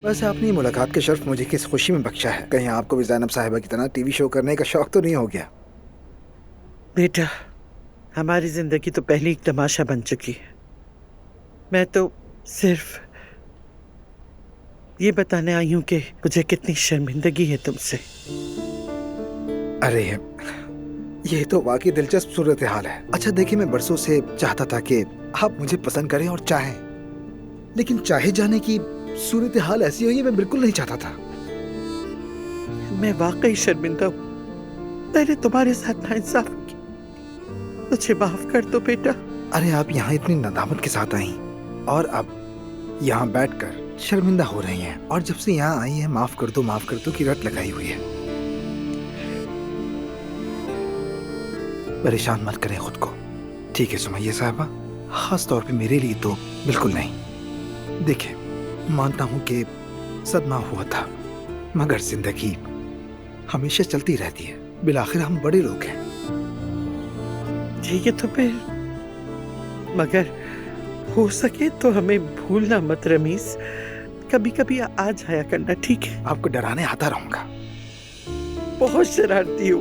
वैसे अपनी मुलाकात के शर्फ मुझे किस खुशी में बख्शा है। कहीं आपको भी ज़ैनब साहिबा की तरह टीवी शो करने का शौक तो नहीं हो गया? बेटा, हमारी जिंदगी तो पहले ही एक तमाशा बन चुकी है। मैं तो सिर्फ ये बताने आई हूँ कि मुझे कितनी शर्मिंदगी है तुमसे। अरे ये तो वाकई दिलचस्प सूरत हाल है। अच्छा देखिए, मैं बरसों से चाहता था कि आप मुझे पसंद करें और चाहें, लेकिन चाहे जाने की सूरत हाल ऐसी हुई है, मैं बिल्कुल नहीं चाहता था। मैं वाकई शर्मिंदा हूँ। मैंने तुम्हारे साथ नाइंसाफी की। मुझे माफ कर दो बेटा। अरे आप यहाँ इतनी नदामत के साथ आई और अब यहाँ बैठकर शर्मिंदा हो रही हैं, और जब से यहाँ आई हैं माफ कर दो की रट लगाई हुई है। परेशान मत करें खुद को, ठीक है सुमैया साहबा? खास तौर पे मेरे लिए तो बिल्कुल नहीं। देखिए, मानता हूँ कि सदमा हुआ था, मगर जिंदगी हमेशा चलती रहती है। बिलाखिर हम बड़े लोग हैं। ठीक है तो फिर, मगर हो सके तो हमें भूलना मत रमीज। कभी कभी आ जाया करना, ठीक है? आपको डराने आता रहूंगा। बहुत शरारती हो।